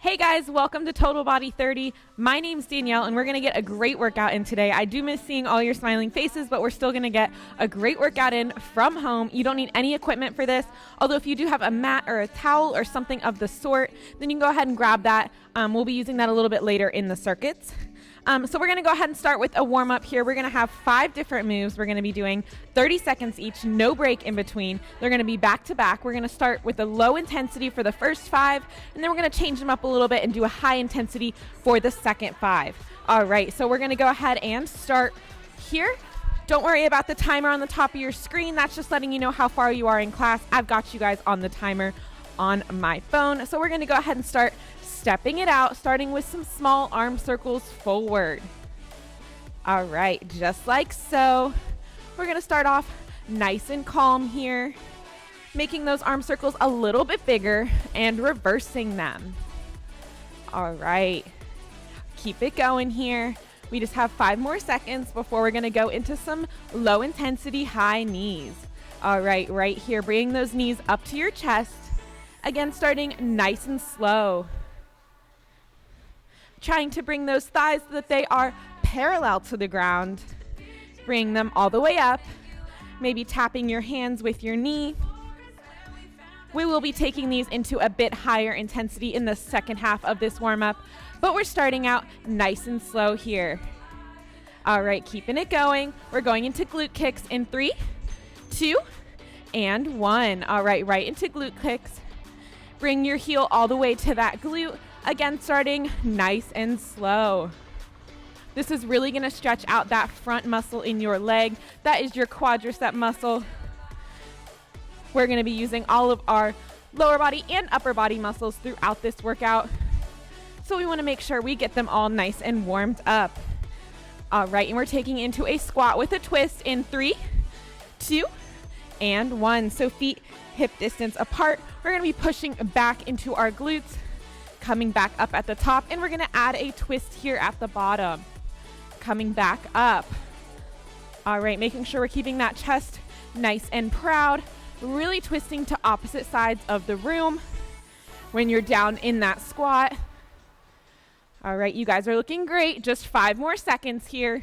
Hey guys, welcome to Total Body 30. My name's Danielle and we're gonna get a great workout in today. I do miss seeing all your smiling faces, but we're still gonna get a great workout in from home. You don't need any equipment for this, although if you do have a mat or a towel or something of the sort, then you can go ahead and grab that. We'll be using that a little bit later in the circuits. So we're gonna go ahead and start with a warm up here. We're gonna have 5 different moves. We're gonna be doing 30 seconds each, no break in between. They're gonna be back to back. We're gonna start with a low intensity for the first 5, and then we're gonna change them up a little bit and do a high intensity for the second 5. All right, so we're gonna go ahead and start here. Don't worry about the timer on the top of your screen. That's just letting you know how far you are in class. I've got you guys on the timer on my phone. So we're gonna go ahead and start stepping it out, starting with some small arm circles forward. All right, just like so. We're gonna start off nice and calm here, making those arm circles a little bit bigger and reversing them. All right, keep it going here. We just have 5 more seconds before we're gonna go into some low intensity high knees. All right, right here, bring those knees up to your chest. Again, starting nice and slow. Trying to bring those thighs so that they are parallel to the ground. Bring them all the way up, maybe tapping your hands with your knee. We will be taking these into a bit higher intensity in the second half of this warm-up, but we're starting out nice and slow here. All right, keeping it going. We're going into glute kicks in 3, 2, and 1. All right, right into glute kicks. Bring your heel all the way to that glute. Again, starting nice and slow. This is really gonna stretch out that front muscle in your leg. That is your quadricep muscle. We're gonna be using all of our lower body and upper body muscles throughout this workout. So we wanna make sure we get them all nice and warmed up. All right, and we're taking into a squat with a twist in 3, 2, and 1. So feet hip distance apart. We're gonna be pushing back into our glutes, coming back up at the top, and we're gonna add a twist here at the bottom. Coming back up. All right, making sure we're keeping that chest nice and proud, really twisting to opposite sides of the room when you're down in that squat. All right, you guys are looking great. Just 5 more seconds here.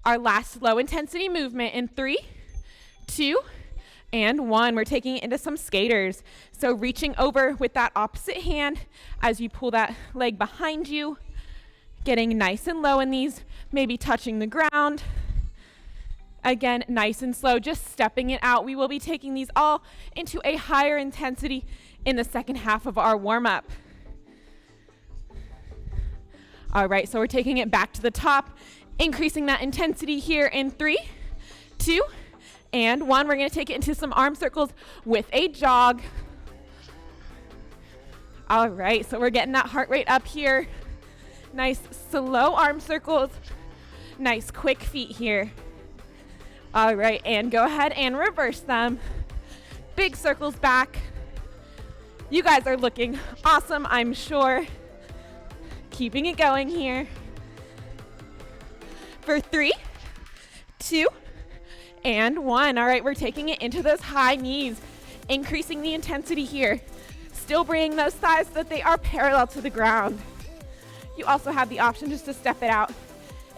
Our last low intensity movement in 3, 2, and 1. We're taking it into some skaters. So reaching over with that opposite hand as you pull that leg behind you, getting nice and low in these, maybe touching the ground. Again, nice and slow, just stepping it out. We will be taking these all into a higher intensity in the second half of our warm-up. All right, so we're taking it back to the top, increasing that intensity here in 3, 2, and 1. We're gonna take it into some arm circles with a jog. All right, so we're getting that heart rate up here. Nice slow arm circles, nice quick feet here. All right, and go ahead and reverse them. Big circles back. You guys are looking awesome, I'm sure. Keeping it going here. For 3, 2, and 1. All right, we're taking it into those high knees, increasing the intensity here. Still bringing those thighs so that they are parallel to the ground. You also have the option just to step it out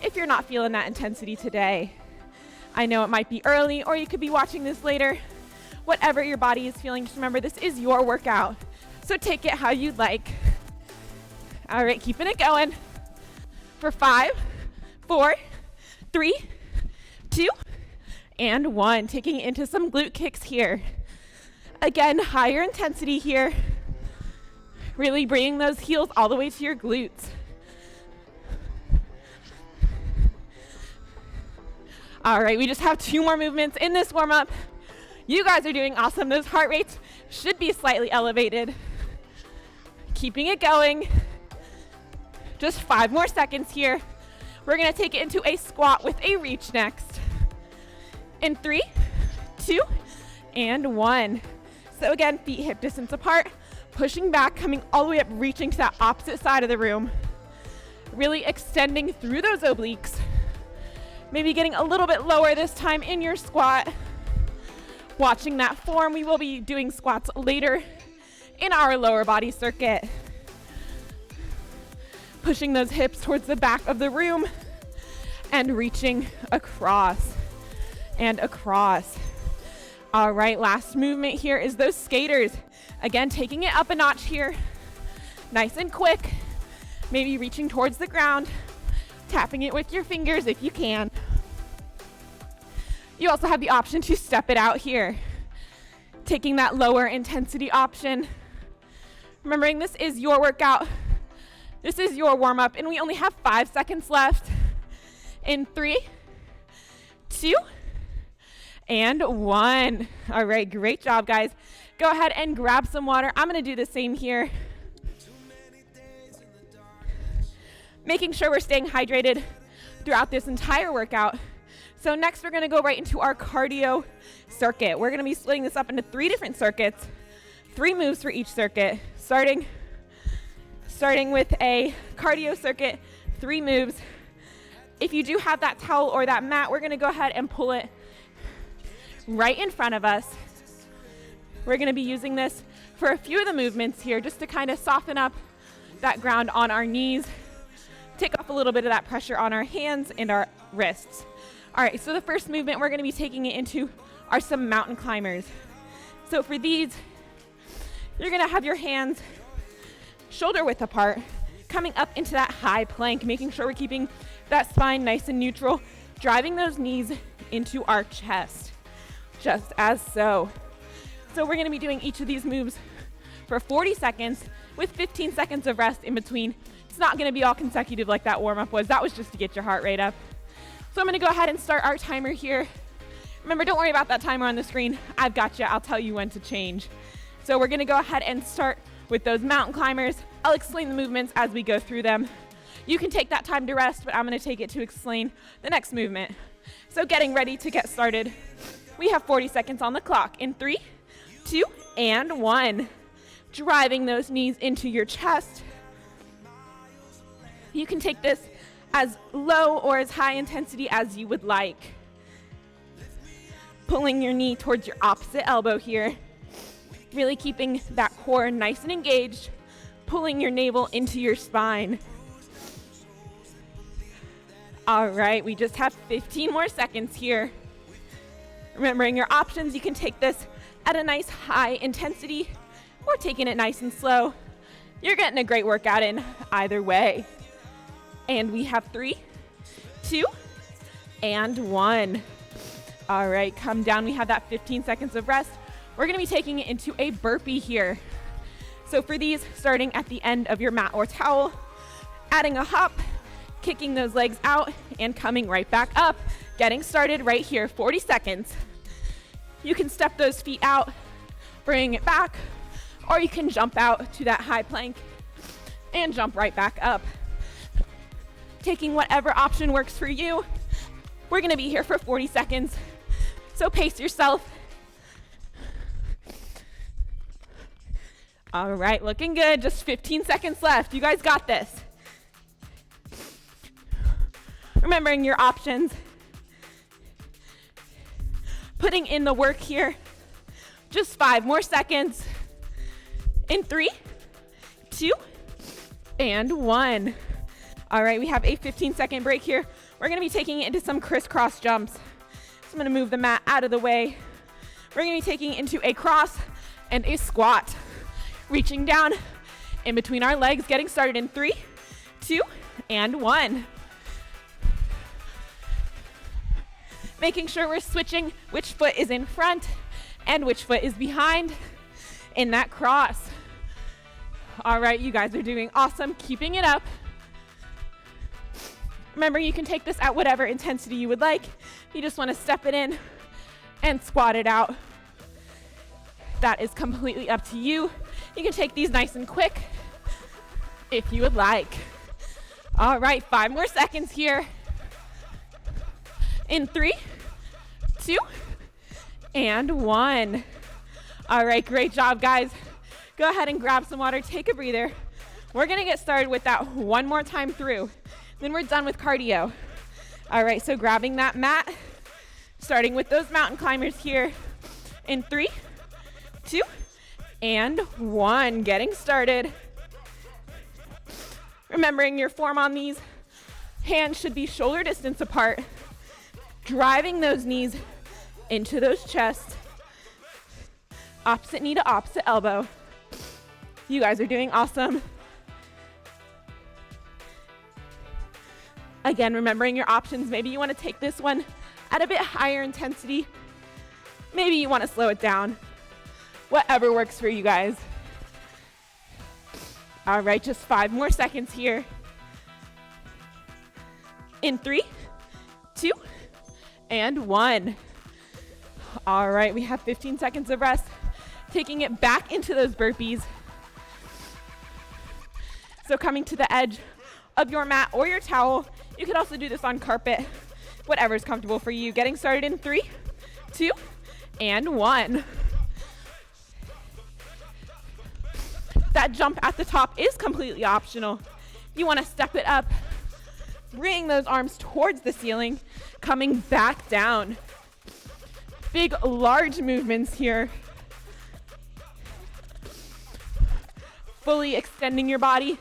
if you're not feeling that intensity today. I know it might be early, or you could be watching this later. Whatever your body is feeling, just remember this is your workout, so take it how you'd like. All right, keeping it going. For 5, 4, 3, 2, and 1. Taking it into some glute kicks here. Again, higher intensity here. Really bringing those heels all the way to your glutes. All right, we just have 2 more movements in this warm-up. You guys are doing awesome. Those heart rates should be slightly elevated. Keeping it going. Just 5 more seconds here. We're gonna take it into a squat with a reach next. In 3, 2, and 1. So again, feet hip distance apart, pushing back, coming all the way up, reaching to that opposite side of the room. Really extending through those obliques. Maybe getting a little bit lower this time in your squat. Watching that form. We will be doing squats later in our lower body circuit. pushing those hips towards the back of the room and reaching across and across. All right, last movement here is those skaters. Again, taking it up a notch here. Nice and quick. Maybe reaching towards the ground, tapping it with your fingers if you can. You also have the option to step it out here, taking that lower intensity option. Remembering this is your workout. This is your warm-up, and we only have 5 seconds left. In 3, 2, and 1. All right, great job, guys. Go ahead and grab some water. I'm gonna do the same here. Making sure we're staying hydrated throughout this entire workout. So next we're gonna go right into our cardio circuit. We're gonna be splitting this up into 3 different circuits, 3 moves for each circuit, starting with a cardio circuit, 3 moves. If you do have that towel or that mat, we're gonna go ahead and pull it right in front of us. We're gonna be using this for a few of the movements here just to kind of soften up that ground on our knees, take off a little bit of that pressure on our hands and our wrists. All right, so the first movement we're gonna be taking it into are some mountain climbers. So for these, you're gonna have your hands shoulder width apart, coming up into that high plank, making sure we're keeping that spine nice and neutral, driving those knees into our chest, just as so. So we're gonna be doing each of these moves for 40 seconds with 15 seconds of rest in between. It's not gonna be all consecutive like that warm-up was. That was just to get your heart rate up. So I'm gonna go ahead and start our timer here. Remember, don't worry about that timer on the screen. I've got you. I'll tell you when to change. So we're gonna go ahead and start with those mountain climbers. I'll explain the movements as we go through them. You can take that time to rest, but I'm gonna take it to explain the next movement. So getting ready to get started. We have 40 seconds on the clock. In 3, 2, and 1. Driving those knees into your chest. You can take this as low or as high intensity as you would like. Pulling your knee towards your opposite elbow here. Really keeping that core nice and engaged. Pulling your navel into your spine. All right, we just have 15 more seconds here. Remembering your options, you can take this at a nice high intensity or taking it nice and slow. You're getting a great workout in either way. And we have 3, 2, and 1. All right, come down. We have that 15 seconds of rest. We're gonna be taking it into a burpee here. So for these, starting at the end of your mat or towel, adding a hop, kicking those legs out, and coming right back up. Getting started right here, 40 seconds. You can step those feet out, bring it back, or you can jump out to that high plank and jump right back up. Taking whatever option works for you. We're gonna be here for 40 seconds, so pace yourself. All right, looking good, just 15 seconds left. You guys got this. Remembering your options. Putting in the work here. Just 5 more seconds. In 3, 2, and 1. All right, we have a 15-second break here. We're gonna be taking it into some crisscross jumps. So I'm gonna move the mat out of the way. We're gonna be taking it into a cross and a squat. Reaching down in between our legs, getting started in 3, 2, and 1. Making sure we're switching which foot is in front and which foot is behind in that cross. All right, you guys are doing awesome. Keeping it up. Remember, you can take this at whatever intensity you would like. You just want to step it in and squat it out. That is completely up to you. You can take these nice and quick if you would like. All right, 5 more seconds here. In 3, 2, and 1. All right, great job, guys. Go ahead and grab some water, take a breather. We're gonna get started with that one more time through. Then we're done with cardio. All right, so grabbing that mat, starting with those mountain climbers here. In 3, 2, and 1. Getting started. Remembering your form on these hands should be shoulder distance apart, driving those knees into those chests, opposite knee to opposite elbow. You guys are doing awesome. Again, remembering your options. Maybe you want to take this one at a bit higher intensity. Maybe you want to slow it down. Whatever works for you guys. All right, just 5 more seconds here. In 3, 2, and 1. All right, we have 15 seconds of rest. Taking it back into those burpees. So coming to the edge of your mat or your towel. You could also do this on carpet, whatever is comfortable for you. Getting started in 3, 2, and 1. That jump at the top is completely optional. You want to step it up, bring those arms towards the ceiling, coming back down. Big, large movements here. Fully extending your body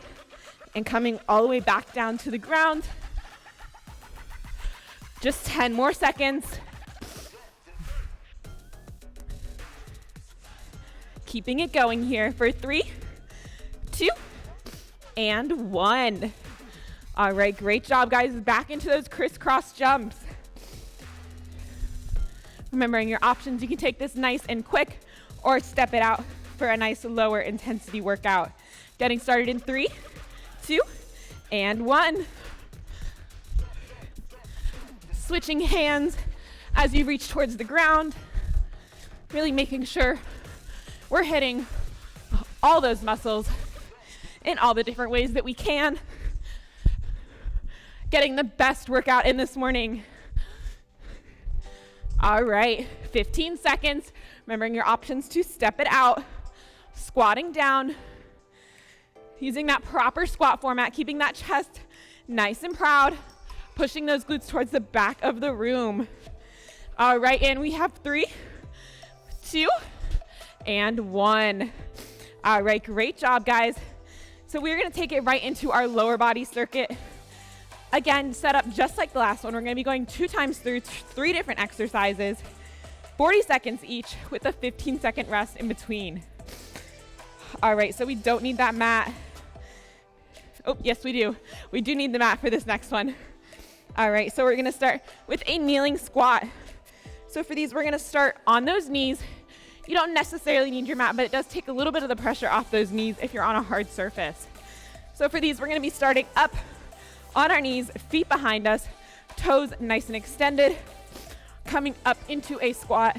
and coming all the way back down to the ground. Just 10 more seconds. Keeping it going here for 3, 2, and 1. All right, great job, guys. Back into those crisscross jumps. Remembering your options, you can take this nice and quick or step it out for a nice lower intensity workout. Getting started in 3, 2, and 1. Switching hands as you reach towards the ground. Really making sure we're hitting all those muscles in all the different ways that we can. Getting the best workout in this morning. All right, 15 seconds. Remembering your options to step it out. Squatting down. Using that proper squat format, keeping that chest nice and proud. Pushing those glutes towards the back of the room. All right, and we have 3, 2, and 1. All right, great job, guys. So we're gonna take it right into our lower body circuit. Again, set up just like the last one. We're gonna be going 2 times through 3 different exercises, 40 seconds each with a 15-second rest in between. All right, so we don't need that mat. Oh, yes, we do. We do need the mat for this next one. All right, so we're gonna start with a kneeling squat. So for these, we're gonna start on those knees. You don't necessarily need your mat, but it does take a little bit of the pressure off those knees if you're on a hard surface. So for these, we're gonna be starting up on our knees, feet behind us, toes nice and extended, coming up into a squat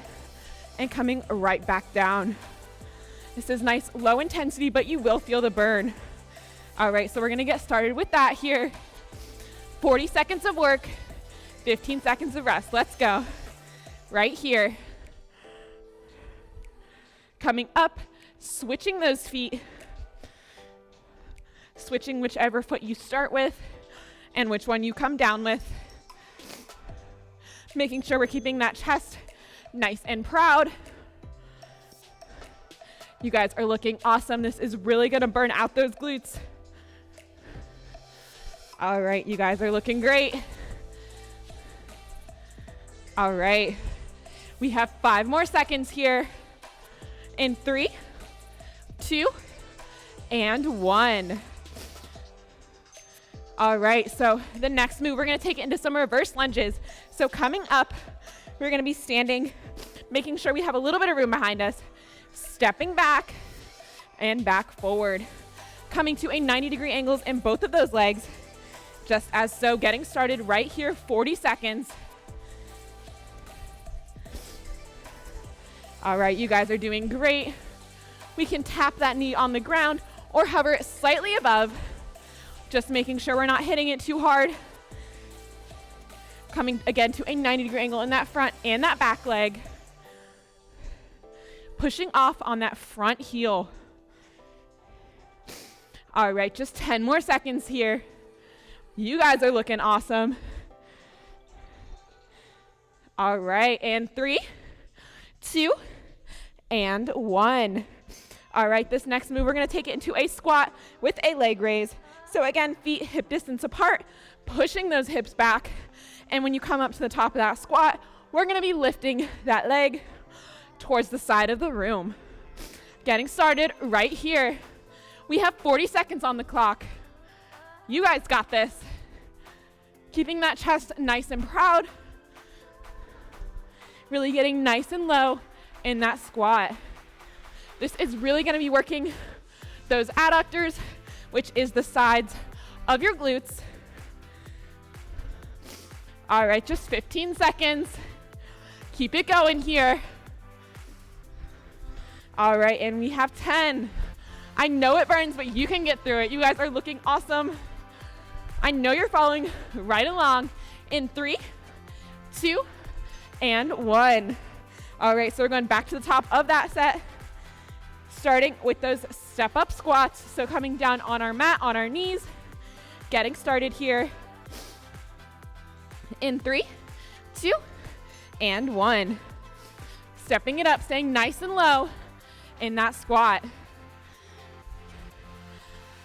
and coming right back down. This is nice, low intensity, but you will feel the burn. All right, so we're gonna get started with that here. 40 seconds of work, 15 seconds of rest. Let's go. Right here. Coming up, switching those feet. Switching whichever foot you start with and which one you come down with. Making sure we're keeping that chest nice and proud. You guys are looking awesome. This is really gonna burn out those glutes. All right, you guys are looking great. All right, we have 5 more seconds here. In 3, 2, and 1. All right, so the next move, we're gonna take it into some reverse lunges. So coming up, we're gonna be standing, making sure we have a little bit of room behind us, stepping back and back forward. Coming to a 90-degree angles in both of those legs, just as so. Getting started right here, 40 seconds. All right, you guys are doing great. We can tap that knee on the ground or hover it slightly above, just making sure we're not hitting it too hard. Coming again to a 90-degree angle in that front and that back leg. Pushing off on that front heel. All right, just 10 more seconds here. You guys are looking awesome. All right, and 3, 2, and 1. All right, this next move, we're gonna take it into a squat with a leg raise. So again, feet hip distance apart, pushing those hips back. And when you come up to the top of that squat, we're gonna be lifting that leg towards the side of the room. Getting started right here. We have 40 seconds on the clock. You guys got this. Keeping that chest nice and proud. Really getting nice and low in that squat. This is really gonna be working those adductors, which is the sides of your glutes. All right, just 15 seconds. Keep it going here. All right, and we have 10. I know it burns, but you can get through it. You guys are looking awesome. I know you're following right along in 3, 2, and 1. All right, so we're going back to the top of that set, starting with those step-up squats. So coming down on our mat, on our knees, getting started here in 3, 2, and 1. Stepping it up, staying nice and low in that squat.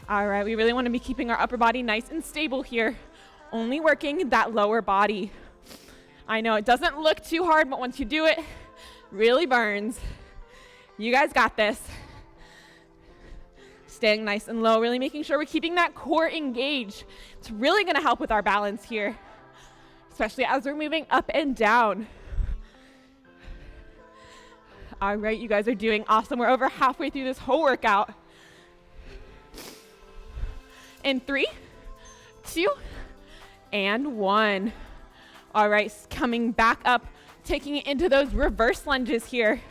All right, we really want to be keeping our upper body nice and stable here, only working that lower body. I know it doesn't look too hard, but once you do it, really burns. You guys got this. Staying nice and low, really making sure we're keeping that core engaged. It's really going to help with our balance here, especially as we're moving up and down. All right, you guys are doing awesome. We're over halfway through this whole workout. In 3, 2, and 1. All right, coming back up, taking it into those reverse lunges here.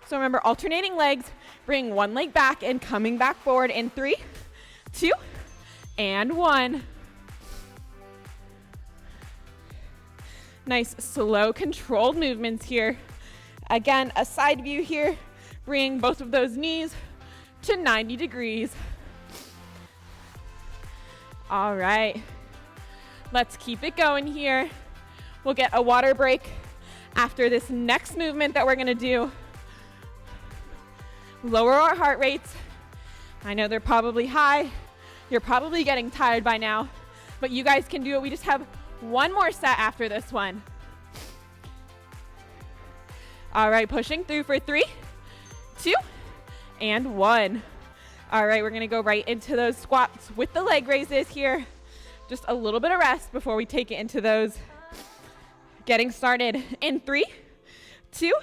So remember, alternating legs, bring one leg back and coming back forward in 3, 2, and 1. Nice, slow, controlled movements here. Again, a side view here, bringing both of those knees to 90 degrees. All right, let's keep it going here. We'll get a water break after this next movement that we're gonna do. Lower our heart rates. I know they're probably high. You're probably getting tired by now, but you guys can do it. We just have one more set after this one. All right, pushing through for 3, 2, and 1. All right, we're gonna go right into those squats with the leg raises here. Just a little bit of rest before we take it into those. Getting started in 3, 2,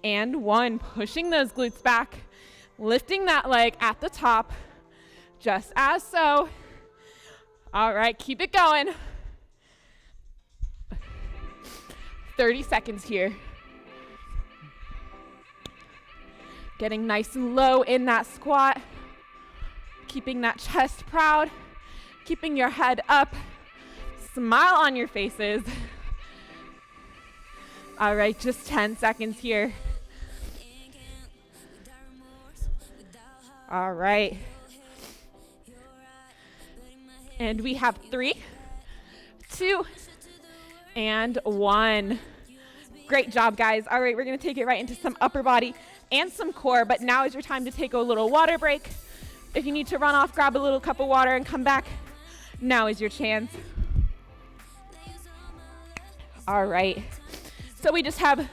and 1. Pushing those glutes back, lifting that leg at the top, just as so. All right, keep it going. 30 seconds here. Getting nice and low in that squat. Keeping that chest proud. Keeping your head up. Smile on your faces. All right, just 10 seconds here. All right. And we have 3, 2, and 1. Great job, guys. All right, we're gonna take it right into some upper body and some core, but now is your time to take a little water break. If you need to run off, grab a little cup of water and come back. Now is your chance. All right, so we just have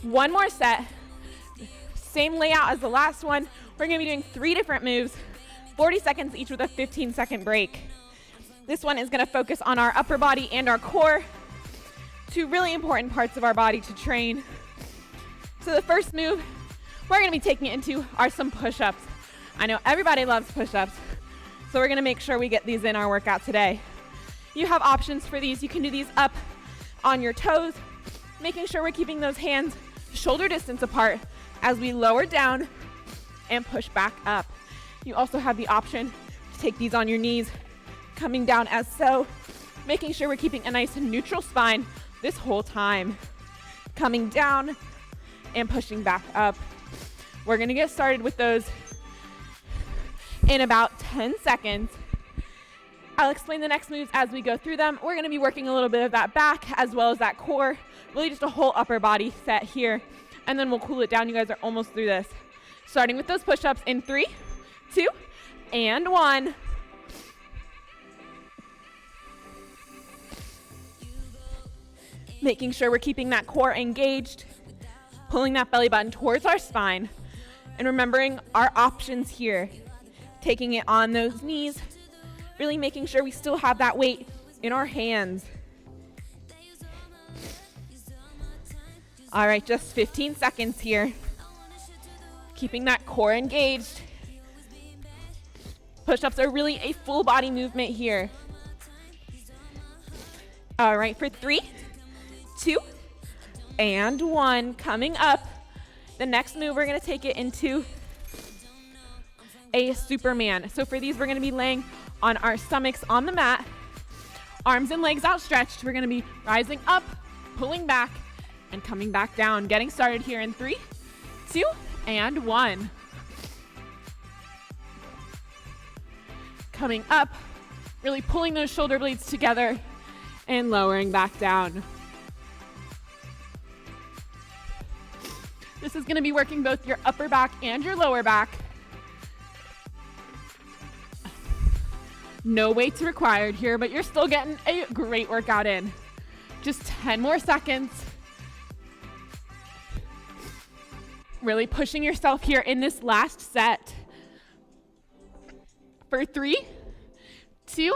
one more set. Same layout as the last one. We're gonna be doing 3 different moves, 40 seconds each with a 15-second break. This one is gonna focus on our upper body and our core, 2 really important parts of our body to train. So the first move we're gonna be taking it into are some push-ups. I know everybody loves push-ups, so we're gonna make sure we get these in our workout today. You have options for these. You can do these up on your toes, making sure we're keeping those hands shoulder distance apart as we lower down and push back up. You also have the option to take these on your knees, coming down as so, making sure we're keeping a nice neutral spine this whole time. Coming down and pushing back up. We're gonna get started with those in about 10 seconds. I'll explain the next moves as we go through them. We're gonna be working a little bit of that back as well as that core, really just a whole upper body set here, and then we'll cool it down. You guys are almost through this. Starting with those push-ups in 3, 2, and 1. Making sure we're keeping that core engaged, pulling that belly button towards our spine, and remembering our options here. Taking it on those knees, really making sure we still have that weight in our hands. All right, just 15 seconds here. Keeping that core engaged. Push-ups are really a full body movement here. All right, for 3, 2, and 1. Coming up, the next move, we're gonna take it into a Superman. So for these, we're gonna be laying on our stomachs on the mat, arms and legs outstretched. We're gonna be rising up, pulling back, and coming back down. Getting started here in 3, 2, and 1. Coming up, really pulling those shoulder blades together and lowering back down. This is going to be working both your upper back and your lower back. No weights required here, but you're still getting a great workout in. Just 10 more seconds. Really pushing yourself here in this last set. For 3, 2,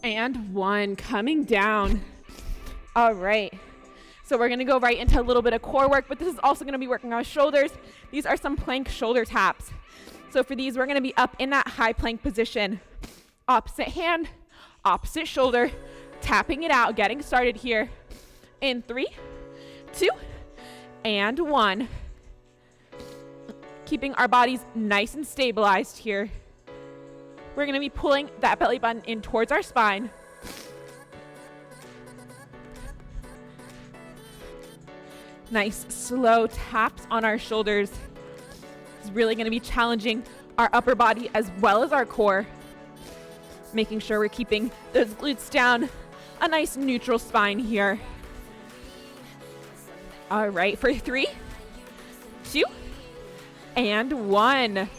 and 1. Coming down. All right. So we're going to go right into a little bit of core work, but this is also going to be working on shoulders. These are some plank shoulder taps. So for these, we're going to be up in that high plank position. Opposite hand, opposite shoulder, tapping it out, getting started here in 3, 2, and 1. Keeping our bodies nice and stabilized here. We're going to be pulling that belly button in towards our spine. Nice slow taps on our shoulders. It's really going to be challenging our upper body as well as our core. Making sure we're keeping those glutes down, a nice neutral spine here. All right, for 3, 2, and 1.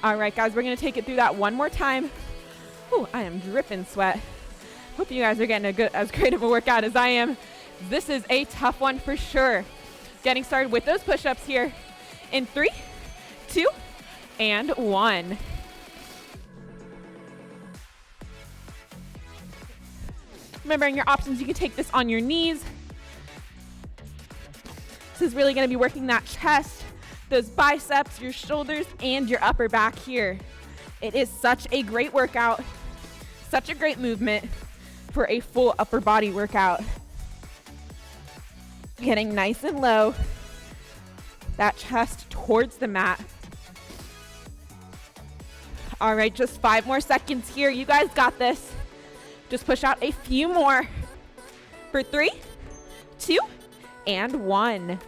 All right, guys, we're going to take it through that one more time. Ooh, I am dripping sweat. Hope you guys are getting as great of a workout as I am. This is a tough one for sure. Getting started with those push-ups here in 3, 2, and 1. Remembering your options, you can take this on your knees. This is really going to be working that chest, those biceps, your shoulders, and your upper back here. It is such a great workout, such a great movement for a full upper body workout. Getting nice and low, that chest towards the mat. All right, just 5 more seconds here. You guys got this. Just push out a few more for 3, 2, and 1.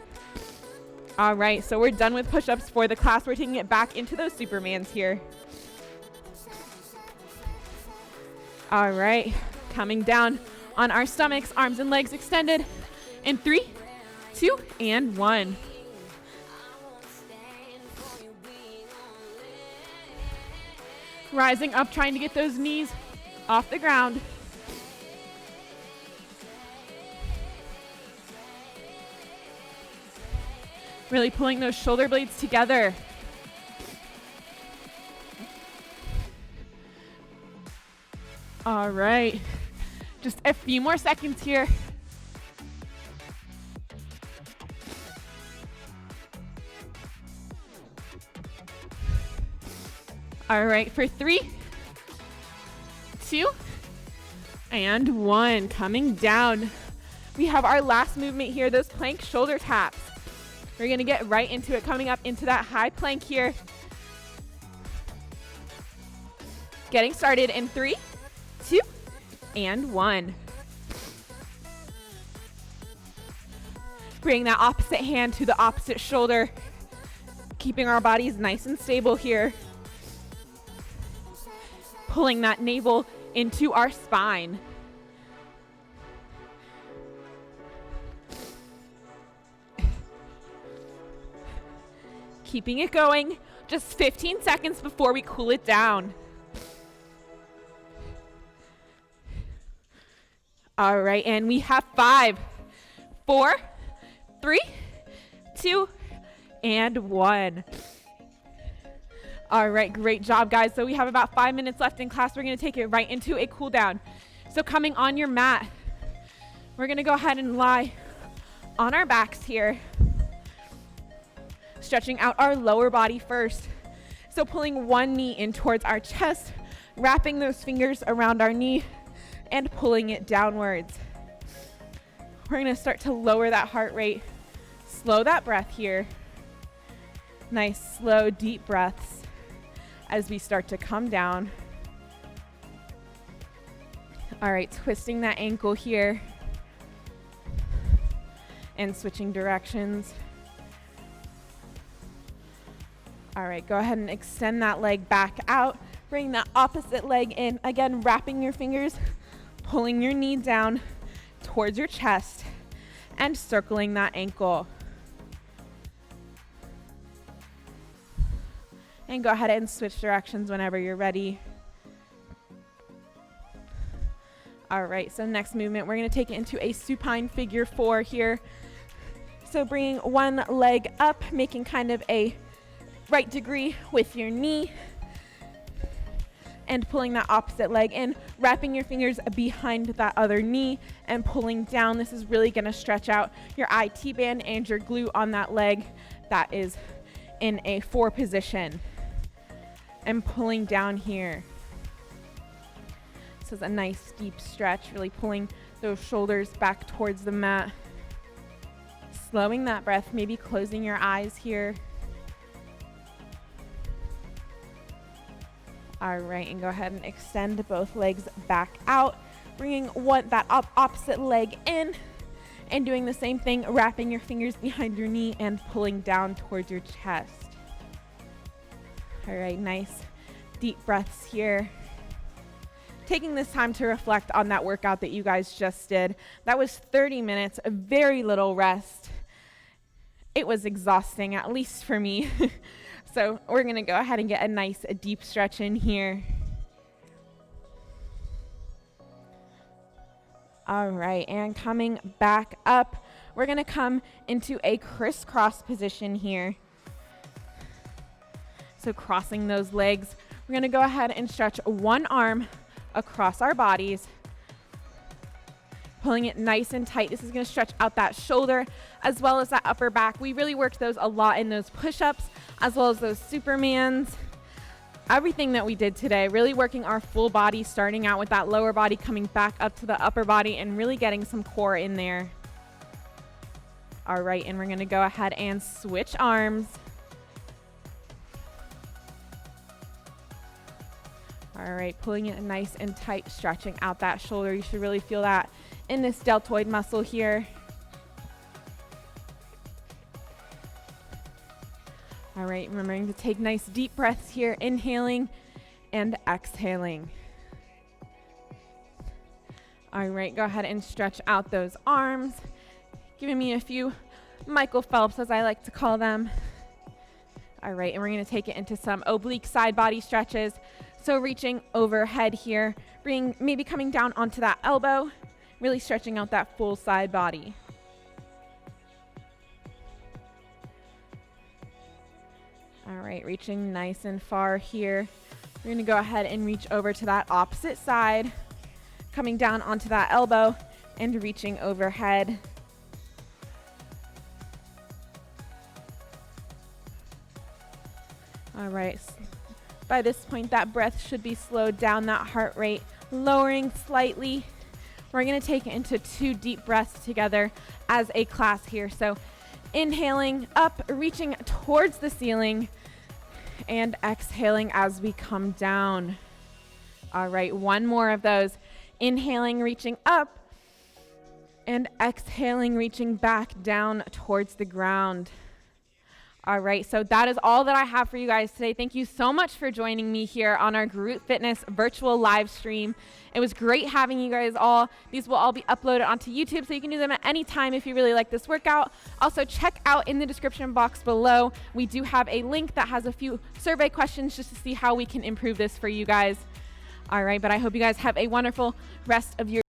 All right, so we're done with push-ups for the class. We're taking it back into those Supermans here. All right, coming down on our stomachs, arms and legs extended in 3, 2, and 1. Rising up, trying to get those knees off the ground. Really pulling those shoulder blades together. All right, just a few more seconds here. All right, for 3, 2, and 1. Coming down. We have our last movement here, those plank shoulder taps. We're going to get right into it, coming up into that high plank here. Getting started in 3, 2, and 1. Bring that opposite hand to the opposite shoulder, keeping our bodies nice and stable here. Pulling that navel into our spine. Keeping it going. Just 15 seconds before we cool it down. All right, and we have 5, 4, 3, 2, and 1. All right, great job, guys. So we have about 5 minutes left in class. We're gonna take it right into a cool down. So coming on your mat, we're gonna go ahead and lie on our backs here, stretching out our lower body first. So pulling one knee in towards our chest, wrapping those fingers around our knee, and pulling it downwards. We're gonna start to lower that heart rate. Slow that breath here. Nice, slow, deep breaths as we start to come down. All right, twisting that ankle here and switching directions. All right, go ahead and extend that leg back out. Bring that opposite leg in. Again, wrapping your fingers, pulling your knee down towards your chest and circling that ankle. And go ahead and switch directions whenever you're ready. All right, so next movement, we're gonna take it into a supine figure 4 here. So bringing one leg up, making kind of a right degree with your knee, and pulling that opposite leg in, wrapping your fingers behind that other knee and pulling down. This is really gonna stretch out your IT band and your glute on that leg that is in a 4 position. And pulling down here. This is a nice deep stretch, really pulling those shoulders back towards the mat. Slowing that breath, maybe closing your eyes here. All right, and go ahead and extend both legs back out, bringing that opposite leg in, and doing the same thing, wrapping your fingers behind your knee and pulling down towards your chest. All right, nice deep breaths here. Taking this time to reflect on that workout that you guys just did. That was 30 minutes, a very little rest. It was exhausting, at least for me. So we're gonna go ahead and get a nice deep stretch in here. All right, and coming back up, we're gonna come into a crisscross position here. So crossing those legs, we're gonna go ahead and stretch one arm across our bodies, pulling it nice and tight. This is gonna stretch out that shoulder as well as that upper back. We really worked those a lot in those push-ups as well as those Supermans. Everything that we did today, really working our full body, starting out with that lower body, coming back up to the upper body and really getting some core in there. All right, and we're gonna go ahead and switch arms. All right, pulling it nice and tight, stretching out that shoulder. You should really feel that in this deltoid muscle here. All right, remembering to take nice deep breaths here, inhaling and exhaling. All right, go ahead and stretch out those arms. Giving me a few Michael Phelps, as I like to call them. All right, and we're gonna take it into some oblique side body stretches. So reaching overhead here, maybe coming down onto that elbow, really stretching out that full side body. All right, reaching nice and far here. We're gonna go ahead and reach over to that opposite side, coming down onto that elbow and reaching overhead. All right. By this point, that breath should be slowed down, that heart rate lowering slightly. We're gonna take it into 2 deep breaths together as a class here. So inhaling up, reaching towards the ceiling, and exhaling as we come down. All right, one more of those. Inhaling, reaching up, and exhaling, reaching back down towards the ground. All right, so that is all that I have for you guys today. Thank you so much for joining me here on our Group Fitness virtual live stream. It was great having you guys all. These will all be uploaded onto YouTube, so you can do them at any time if you really like this workout. Also, check out in the description box below. We do have a link that has a few survey questions just to see how we can improve this for you guys. All right, but I hope you guys have a wonderful rest of your